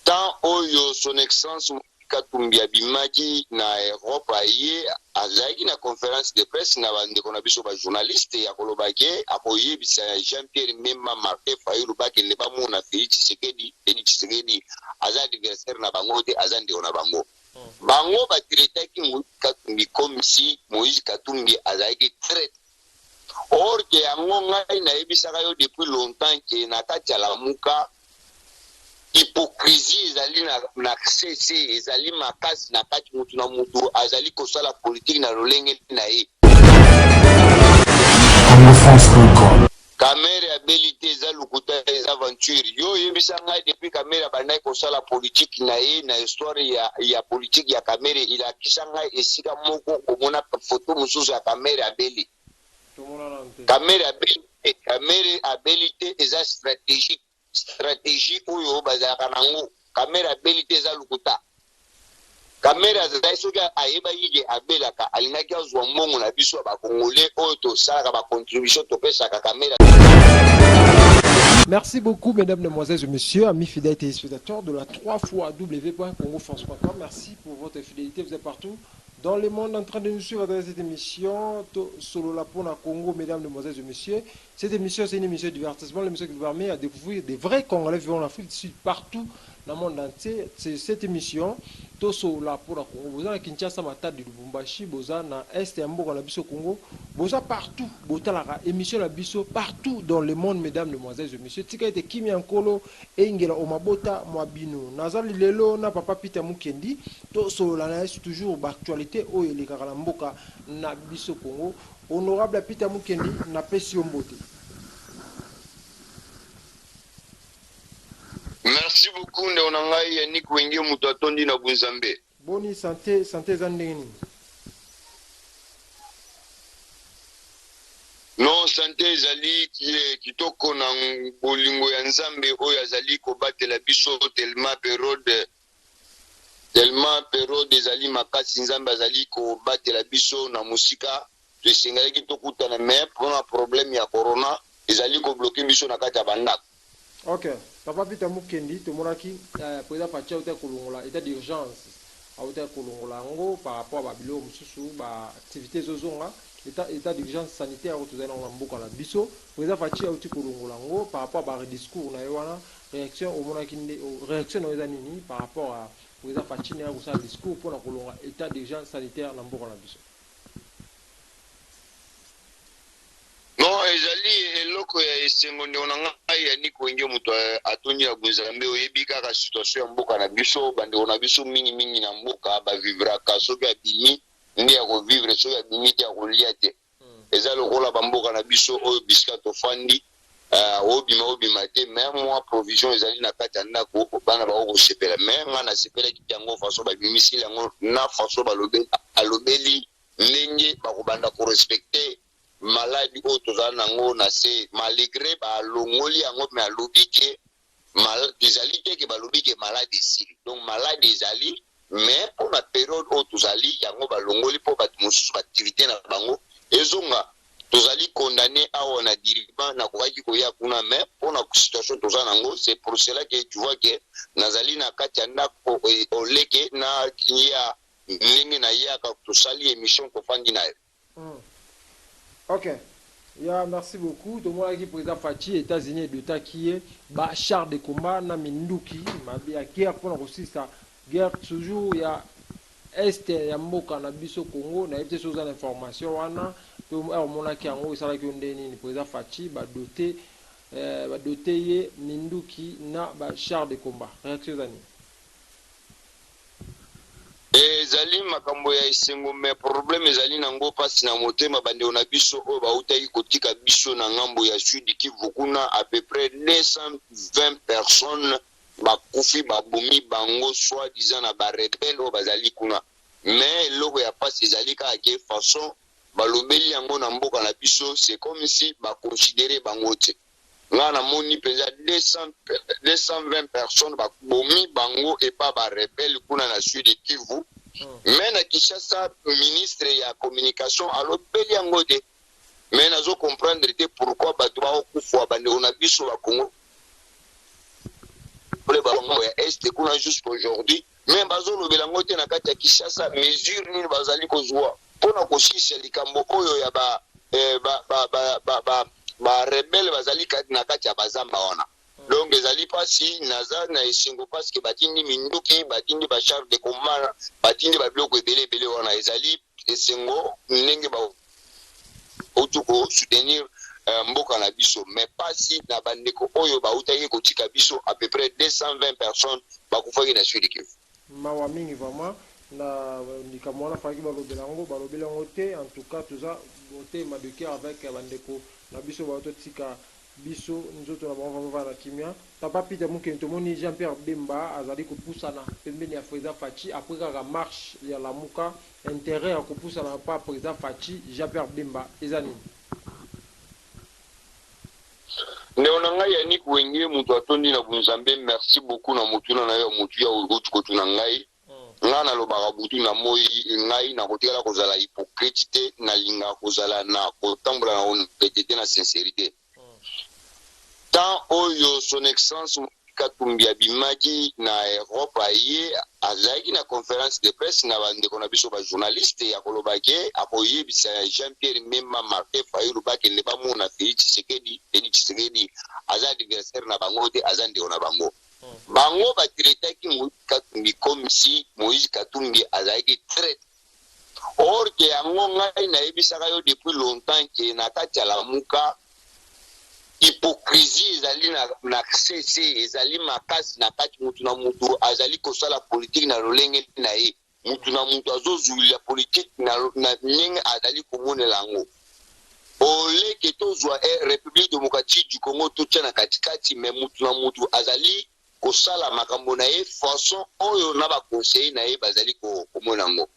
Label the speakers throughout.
Speaker 1: tant oyo son excellence Katumbi abimaki na Europe aye azaki na conférence de presse na bandeko na biso ba journaliste ya kolobake akoyebisa Jean-Pierre Memba Martin Fayulu bakende bamona Félix Tshisekedi aza adversaire na bango te aza ndeko na bango. Bango batiretaki Moïse Katumbi comme si Moïse Katumbi azaki traite. Or que yango ngai na yebisaka yo depuis longtemps que na kati ya Lamuka hypocrisie ezali na cc ezali makasi na kati mutu na mutu azali kosala politique na lolenge na ye. Kamere abilité eza lukuta eza aventure yo yebisa ngai depuis kamere bandai kosala politique na ye na histoire ya politique ya kamere ilakisa ngai esika moko komona photo mususu ya kamere abeli. Kamere abilité eza stratégie oyo bazalaka nango. Kamera abilité eza lukuta. Kamera soki ayeba yige abelaka alingaki azwa mbongo na biso ba congolais oyo tosalaka ba contribution topesaka kamera.
Speaker 2: Merci beaucoup, mesdames, mesdemoiselles et messieurs, amis fidèles téléspectateurs de la 3xw.congofrance.com. Merci pour votre fidélité. Vous êtes partout dans le monde en train de nous suivre dans cette émission Solo la Pona Congo, mesdames, mesdemoiselles et messieurs. Cette émission, c'est une émission de divertissement, l'émission qui vous permet à découvrir des vrais Congolais vivant en Afrique du Sud partout dans le monde entier. C'est cette émission Solo la Pona Congo. Vous avez Kinshasa, Matadi, Lubumbashi, Boza, na Est et Ambo, la Bisso Congo. Boza partout, Botalara, émission la Bisso partout dans le monde, mesdames, mesdemoiselles et messieurs. Tika ete Kimi Ankolo, Engela Omabota, Mwabino. Nazali Lelo, na Papa Peter Mukendi. Solo la est toujours d'actualité. Oye les Karalamboka, na Bisso Congo. Honorable Peter Mukendi, na Pessi Ombote.
Speaker 1: Merci beaucoup, Neonangai Yannick Wenge Moutatondi na Bunzambe.
Speaker 2: Boni santé Zandeni.
Speaker 1: Non, santé ezali kitoko na bolingo ya Nzambe oyo azali kobatela biso tellement période ezali makasi Nzambe azali kobatela biso na musika tosengalaki tokutana mais pour un problème ya corona ezali ko bloquer biso na kati ya bandako.
Speaker 2: Ok, Papa Peter Mukendi, Tomonaki, président Fatia Ota Kolongola, état d'urgence, à Ota Kolongola, par rapport à Babilo, Moussou, activité Zozonga, état d'urgence sanitaire, où tu es dans la Bisso, président Fatia Ota Kolongola, par rapport à discours, réaction au Monaki, réaction aux Anini, par rapport à président Fatia, où ça discours pour la Kolongola, état d'urgence sanitaire, dans la Bisso.
Speaker 1: Non, ezali eloko ya esengo ndionanga ya niko wenge muto atoni ya Bunzambe oyebi kaka situation ya mboka na biso bande ona biso mingi na mboka ba vivra ka soki ya bimi ndi ya ko vivre soki ya bimi te ya kolia te. Eza lokola ba mboka na biso oyo bisika to fandi obima te même moi provision ezali na kati ya ndako bana ba ko sepela même nga na sepela ki yango faso ba bimisi yango na faso ba alobeli ndenge ba ko banda ko respecter maladie autoza nango na se malgré ba longoli yango me alobi ke maladie ezali te ke balobi ke maladie esili donc maladie ezali mais pour la période où tozali yango ba longoli po bato mosusu baactivité na bango ezonga tozali condamné awa na dirigeant na kokaki koya kuna mais pour na situation toza nango c'est pour cela que tu vois que nazali na kati ya ndako oleke na ya ndenge na yaka tosali émission kofandi na yo.
Speaker 2: Ok. Merci beaucoup. Tout le monde qui est président Fachi, États-Unis, d'État qui est char de combat, na Minduki, il y a guerre pour aussi ça. Guerre toujours, il y a Est, il y a Mboka, na Biso Congo, il y a des choses d'information. Tout le monde qui est en haut, le président Fachi, doté Minduki, na char de combat. Réaction d'année.
Speaker 1: Ezali makambo ya esengo me problème ezali nango pasi na motema bande ona biso o ba utayi kotika biso na ngambo ya sud Kivu kuna à peu près 220 personnes bakufi babomi bango soit disant na ba rebelle o bazali kuna mais logo ya pasi ezali ka ke façon balobeli yango na mboka na biso c'est comme si ba considérer bango te nga na moni peza 220 personnes babomi bango et pas ba rebelle kuna na sud Kivu. Mais na Kinshasa ministre ya communication alobeli yango te mais nazo comprendre te pourquoi bato ba okufa bande ona biso ba Congo le bango ya est kuna juste aujourd'hui mais bazolobela ngo te na kati ya Kinshasa mesure nini bazali kozwa mpona kosisa likambo oyo ya ba rebelle bazali kati na kati ya bazamba wana. Donc ezali pasi naza na esengo parce que batindi minduki batindi ba char de combat batindi ba biloko ebele wana ezali esengo ndenge ba otuko soutenir mboka na biso mais pasi na bandeko oyo bautaki kotika biso à peu près 220 personnes bakufaki na Sud Kivu.
Speaker 2: Mawa mingi vraiment na likambo wana faki balobela yango te en tout cas toza bote madoki avec bandeko na biso baototika biso nzoto na bango vraiment na kimia papa Peter Mukeni tomoni Jean-Pierre Bemba azali kopusana pembeni ya président Fachi après kaka marche ya lamuka intérêt ya kopusana pa président Fachi Jean-Pierre Bemba ezani
Speaker 1: ndeko ngai ya Nick Wenge mutu atondi na bunzambe merci beaucoup na mutuna na yo mutu ya urutu kotuna ngai nga na lobaka butu na moi ngai na kotikala kozala hypocrite te na linga kozala na kotambola na honnêteté na sincérité tant oyo son excellence Katumbi abimaki na Europe aye azalaki na conférence de presse na bandeko na biso ba journaliste ya kolobaki akoyebisa Jean-Pierre Bemba Martin Fayulu bakende bamona Félix Tshisekedi aza adversaire na bango te aza ndeko na bango bango batiretaki Moïse Katumbi comme si Moïse Katumbi azalaki traite or ke yango ngai nayebisaka yo depuis longtemps ke na kati ya lamuka hypocrisie ezali na cc ezali makasi na kati mutu na mutu azali kosala politique na lolenge na ye mutu na mutu azozwila politique na ndenge azali komonela yango oleke tozwa République démocratique du Congo totya na katikati me mutu na mutu azali kosala makambo na ye façon oyo na baconseiller na ye bazali komona yango.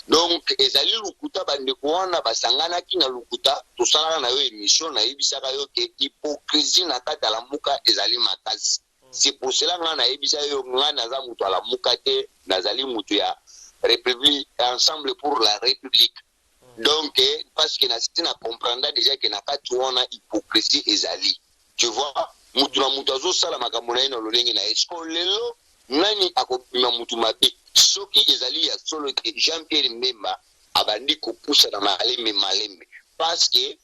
Speaker 1: Donc ezali lukuta bandeko wana basanganaki na lukuta tosalaka na yo émission nayebisaka yo ke hypocrisie na kati ya lamuka ezali makasi. C'est pour cela nga nayebisa yo nga naza mutu ala muka te nazali mutu ya République ensemble pour la République. Donc parce que nasiti na comprendre déjà que na kati wana hypocrisie ezali. Tu vois mutu na mutu azosala makambo na ye na lolenge na ye siko lelo nani akobima mutu mabe soki ezali ya solo ke Jean-Pierre Bemba abandi kopusa na malembe parce que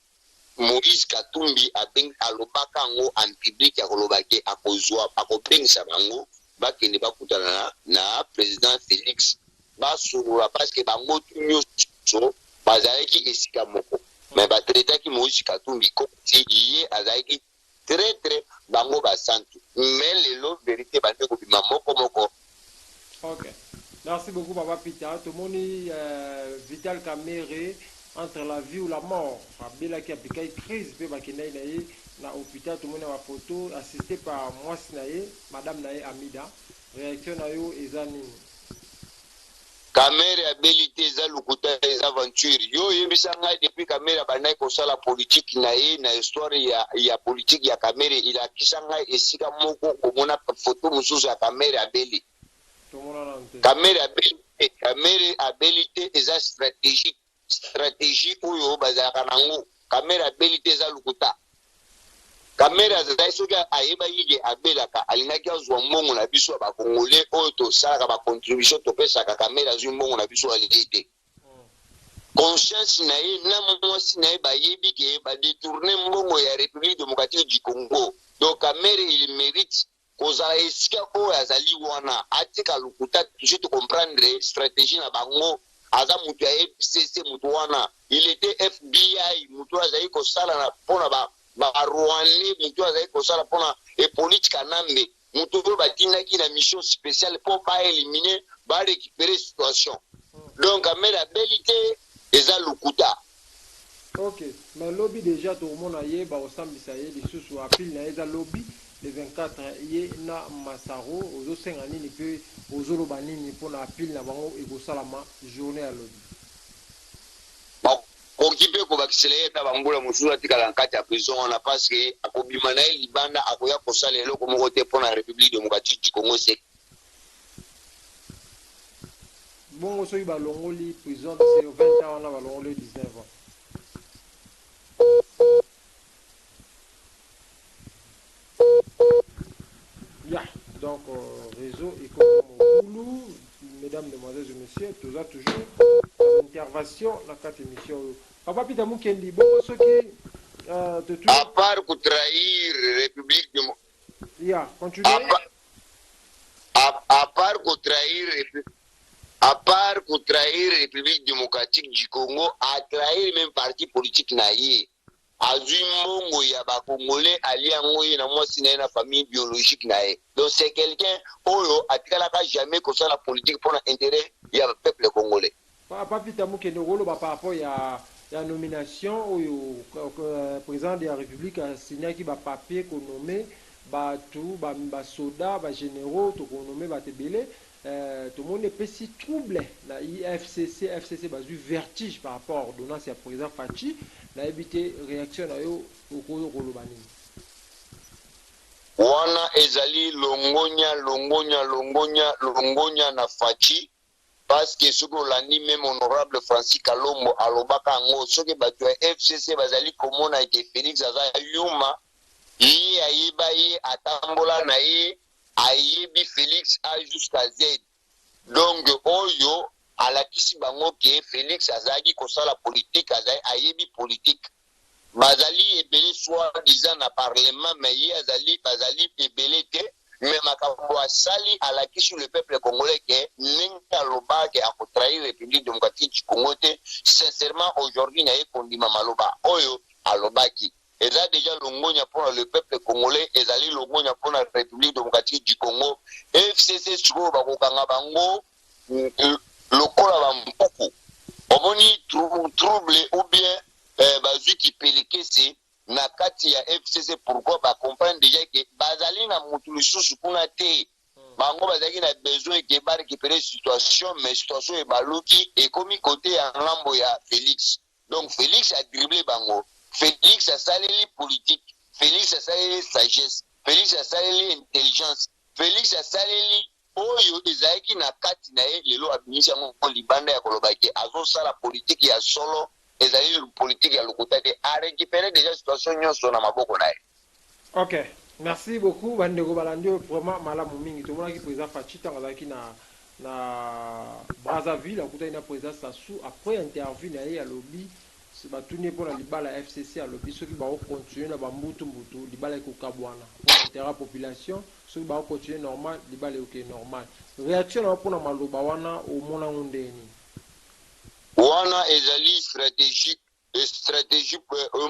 Speaker 1: Moïse Katumbi alobaka ngo en public ya kolobaki akozwa akopengisa bango bakende bakutana na président Félix basolola parce que bango nyonso bazalaki esika moko mais batraitaki Moïse Katumbi koti ye azalaki très bango basantu mais lelo vérité bande kobima moko.
Speaker 2: Ok. Merci beaucoup, Papa Peter. Tout le monde Vital Kamere entre la vie ou la mort. Fabela qui a piqué crise, pe bakinaï naïe na hôpital. Tout le monde a une photo assisté par moi naïe, Madame naïe Amida. Réaction naïo ezani.
Speaker 1: Kamere abilité eza lukuta eza aventure. Yo yebisa ngai depuis Kamere banai kosala politique naïe na histoire ya politique ya Kamere ila kisa ngai esika moko komona photo mususu ya Kamere abeli. Kamere abilité eza stratégie oyo bazalaka nango Kamere abilité eza lukuta Kamere azali soki ayeba yige abelaka alingaki azwa mbongo na biso ya bakongole oyo tosalaka bacontribution topesaka Kamere azwi mbongo na biso alite conscience na ye na mwasi na ye bayebi ke badetourne mbongo ya République démocratique du Congo. Donc Kamere il mérite kozala esika oyo azali wana atika lukuta toujours comprendre stratégie na bango aza mutu ya FCC mutu wana il était FBI mutu azali kosala na pona ba Rwandais mutu azali kosala pona e politique anambe mutu oyo batindaki na mission spéciale pour ba éliminer ba récupérer situation. Donc Kamere abilité eza lukuta.
Speaker 2: Ok, mais lobby déjà tout le monde a yé ba osambisa yé les sous à pile na eza lobby le 24 ye na Masaro ozo senga nini pe ozo loba nini pona pile na bango ekosalama journée à lobby.
Speaker 1: Okipe ko bakisele ta bambula mususu atikala nkati ya prison on a parce que akobima na libanda akoya kosala eloko moko te pona République démocratique du Congo c'est
Speaker 2: bon soki balongoli prison c'est 20 ans na balongoli 19 ans. Ya Donc, réseau et Moboulou, mesdames, demoiselles et messieurs, tout ça toujours intervention dans cette émission. Papa Pita Mukendi, bon, ce qui
Speaker 1: à part pour trahir République de
Speaker 2: yeah, continuez.
Speaker 1: À part pour trahir République démocratique du Congo, à trahir même parti politique naïe. Azui mongo ya ba Congolais ali angoye na mwasi na famille biologique naïe. Donc c'est quelqu'un oyo atikalaka jamais que ça la politique pour l'intérêt ya peuple congolais.
Speaker 2: Papa Pita Mukendi rolo par rapport ya nomination oyo président de la République a signé qui ba papier qu'on nommé ba tout ba soda ba généraux to qu'on nommé ba tebele. Tout le monde est petit troublé. La FCC a eu vertige par rapport à l'ordonnance du président Fachi. La évité réaction à eux au cours de Rolobani.
Speaker 1: Wana ezali longonya na Fachi parce que ce que l'année même honorable Francis Kalombo alobaka ngo ce que batu FCC bazali komona ke Félix Aza Yuma yi ayiba yi atambola na yi ayebi Félix A jusqu'à Z. Donc oyo alakisi bango ke Félix azaki kosala politique ayebi politique. Bazali ebele soi-disant na parlement mais ye bazali ebele te mais makambo asali alakisi le peuple congolais ke ndenge aloba ke akotrahir République démocratique du Congo te. Sincèrement aujourd'hui na ye kondima maloba oyo alobaki. Eza déjà longonya pour le peuple congolais, ezali longonya pour la République démocratique du Congo. FCC siko bakokanga bango lokola bampuku. Omoni trouble ou bien bazui qui peleke se na kati ya FCC pourquoi ba comprendre déjà que bazali na mutu lisusu kuna te. Bango bazali na besoin que ba récupérer situation mais situation e baluki et komi côté ya ngambo ya Félix. Donc Félix a dribblé bango. Félix a salé politique, Félix a salé sagesse, Félix a salé intelligence, Félix a salé oyo ezaki na kati na ye lelo abimisi yango libanda ya kolobaki azosala politique ya solo ezali politique ya lokuta te a récupérer déjà situation nyonso na maboko na ye.
Speaker 2: Ok, merci beaucoup bandeko balandio vraiment malamu mingi tomonaki président Fachi ntango azalaki na Brazzaville akutani na président Sassou après interview na ye ya lobby batuni pour la libala FCC à lobby ceux qui vont continuer na bambutu mbutu libala ekokabwana pour l'intérêt population ceux qui vont continuer normal libala ok normal réaction na pour na maloba wana au mona ndeni
Speaker 1: wana ezali stratégique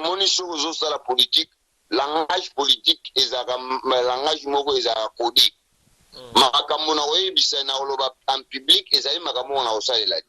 Speaker 1: moni sur zo la politique langage politique ezaka langage moko ezaka codé makambo na oyebisa na oloba en public ezali makambo na osalela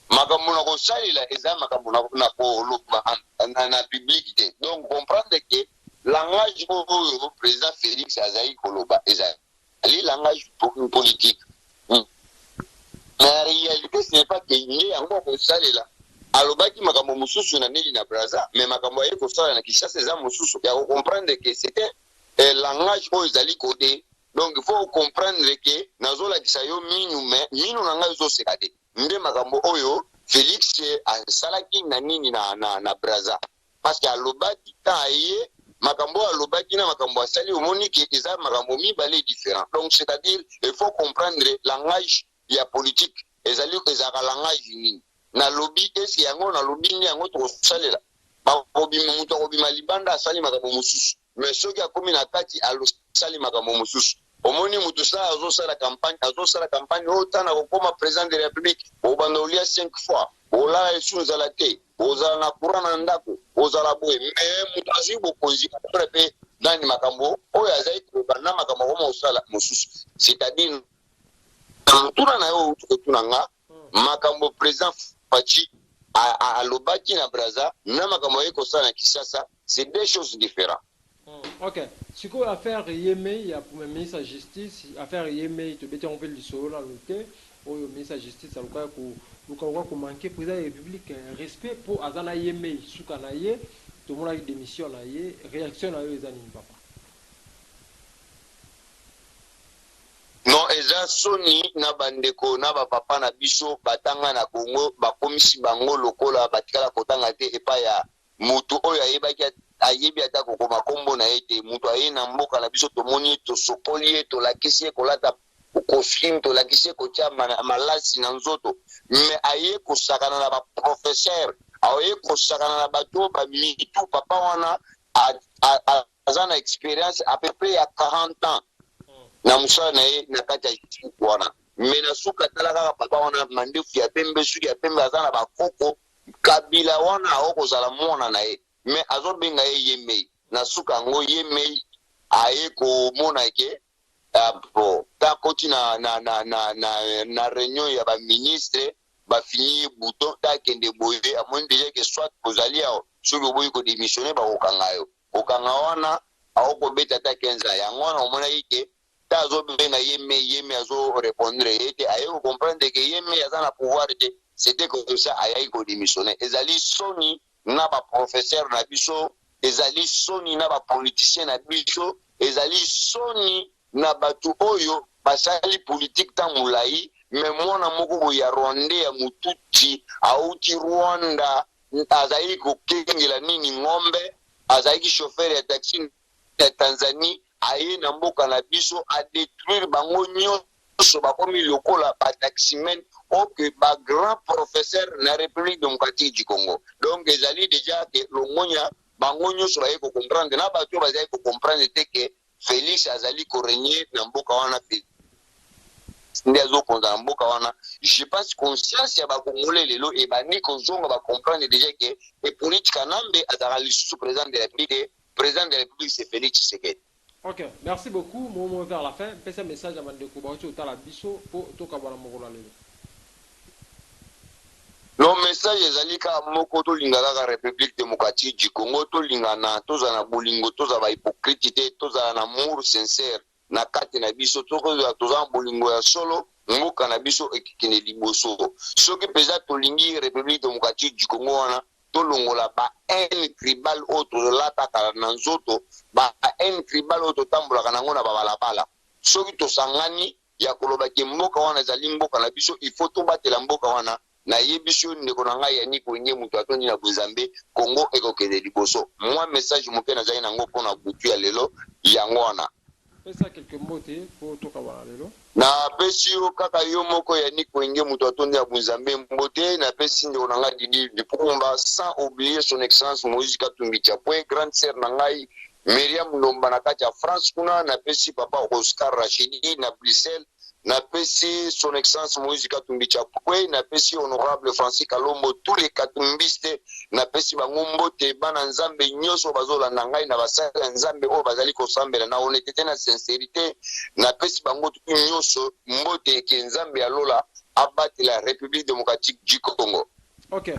Speaker 1: makambo na kosalela eza makambo na koloba na public te. Donc comprendre que langage oyo président Félix azali koloba ezali langage politique. Na réalité ce n'est pas que ye yango kosalela alobaki makambo mususu na neli na Brazza mais makambo aye kosala na Kinshasa eza mususu ya comprendre que c'était langage oyo ezali codé. Donc il faut comprendre que nazolakisa yo minu na ngai ezoseka te nde makambo oyo Félix asalaki na nini na Brazza parce que alobaki ta ye makambo alobaki na makambo asali omoni ke eza makambo mibale différent. Donc c'est-à-dire il faut comprendre langage ya politique ezali ezaka langage nini na lobby esi yango na lobby ni yango tosalela ba kobima mutu kobima libanda asali makambo mususu mais soki akomi na kati alosali makambo mususu omoni mutu sa azosala campagne otana kokoma président de la République obanda olia 5 fois olala esunza la te ozala na courant na ndako ozala boye mais mutu azwi bokonzi pe nani makambo oyo azali kobanda makambo koma osala mususu c'est-à-dire mutuna na yo tukotunanga makambo président Fachi alobaki na Brazza na makambo ekosala na Kinshasa c'est deux choses différentes.
Speaker 2: Ok. Ce qu'on va faire, il y a pour le ministre de la Justice, affaire Yémé, tu peux enlever le solo dans le thé, ou le ministre de la Justice, ça va manquer président de la République, respect pour Azana Yémé, Soukanaye, tout le monde a eu démission, réaction à eux, les animes, papa.
Speaker 1: Non, eza soni na bandeko na ba papa na biso batanga na Congo bakomisi bango lokola batikala kotanga te epa ya mutu oyo ayebaki ayebi ata kokoma kombo na ete mutu aye na mboka na biso tomoni tosokoli tolakisi ye kolata costume tolakisi ye kotia malasi na nzoto me aye kosakana na baprofesseur aye kosakana na bato bamitu papa wana aza na experience à peu près ya 40 ans na mosala na ye na kati ya institut wana me na suka tala kaka papa wana mandefu ya pembe suki ya pembe aza na bakoko kabila wana aokozala mwana na ye me azobenga ye Yemei na suka yango Yemei aye komona ke bon takoti na réunion ya baministre bafini bouton takende boye amoni déjà que soit kozali ao soki oboyi kodémissionne bakokanga yo kokanga wana aokobeta ta 15 ans yango wana omonaki ke ta azobenga Yemei azorépondre ete aye kocomprendre ke Yemei aza na pouvoir te c'était comme ça ayaki kodémissionne ezali soni na baprofesseur na biso ezali soni na bapoliticien na biso ezali soni na bato oyo basali politique ta molai me mwana moko boye ya rwandais ya mututi auti Rwanda azali kokengela nini ngombe azalaki chauffeur ya taxi ya Tanzanie aye na mboka na biso a détruire bango nyonso bakomi lokola bataximen oke bagrand professeur na République démocratique du Congo. Donc ezali déjà ke longonya bango nyonso baye kocomprendre na bato bazali kocomprendre te ke Félix azali korenye na mboka wana nde azokonza na mboka wana. Je pense conscience ya bakongole lelo ebandi kozonga bacomprendre déjà ke epolitika nambe azala lisusu président de la République c'est Félix Tshisekedi.
Speaker 2: Ok, merci beaucoup. Momo vers la fin. Pese message à Mandeko Baochi au Tala Biso pour Tokabana Mogola Lelo.
Speaker 1: Le message ezali ka moko to lingaka ka République démocratique du Congo to lingana toza na bolingo toza ba hypocrite te toza na amour sincère na kati na biso toza bolingo ya solo mboka na biso ekikene liboso soki peza tolingi République démocratique du Congo wana tolongola ba haine tribal oyo tolataka na nzoto ba haine tribal oyo totambolaka nango na babalabala soki tosangani ya koloba ke mboka wana ezali mboka na biso il faut tobatela mboka wana na yebiso ndeko na ngai ya niko nye mutu atondi na Bozambe Congo ekokende liboso. Moi message moke nazali nango mpona butu ya lelo yango wana
Speaker 2: pesa quelques mots pour Tokabana Lelo
Speaker 1: na pesi yo kaka yo moko ya niko nye mutu atondi na Bozambe mbote na pesi ndeko na ngai Didi Dipukumba sans oublier son excellence Moïse Katumbi Chapwe grande sœur na ngai Myriam Lomba na kati ya France kuna na pesi papa Oscar Rachidi na Bruxelles na pesi son excellence Moïse Katumbi Chapwe na pesi honorable Francis Kalombo tous les katumbistes na pesi bango mbote bana nzambe nyonso bazolanda ngai na basala nzambe oyo bazali kosambela na honnêteté na sincérité na pesi bango nyonso mbote ke nzambe alola abattre la République démocratique du Congo.
Speaker 2: Ok,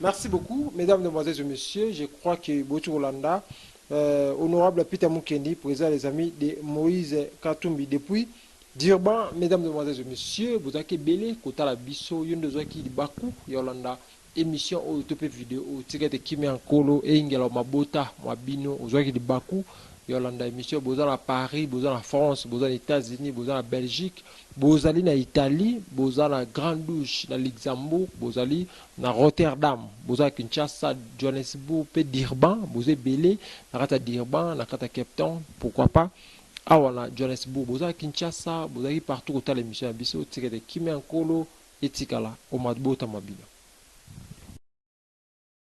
Speaker 2: merci beaucoup mesdames, demoiselles et messieurs. Je crois que Botu Rolanda honorable Peter Mukendi, président des amis de Moïse Katumbi depuis Durban, mesdames, demoiselles et messieurs, vous avez belé, kota la biso, yon de qui di baku, Yolanda, émission au top vidéo, au ticket de Kimi Ankolo, et Ingela Mabota, Mabino, vous avez di baku, Yolanda, émission, vous avez à Paris, vous avez à France, vous avez aux États-Unis, vous avez à Belgique, vous avez en Italie, vous avez à Grande Douche, dans Luxembourg, vous avez à Rotterdam, vous avez à Kinshasa, Johannesburg, Durban, vous avez belé, à Durban, à Cape Town, pourquoi pas. Ah voilà, Johannesburg, Boza Kinshasa, Boza partout au l'émission Abisso, Tigre de Kimi Ankolo et Tikala, au Madbota Mabina.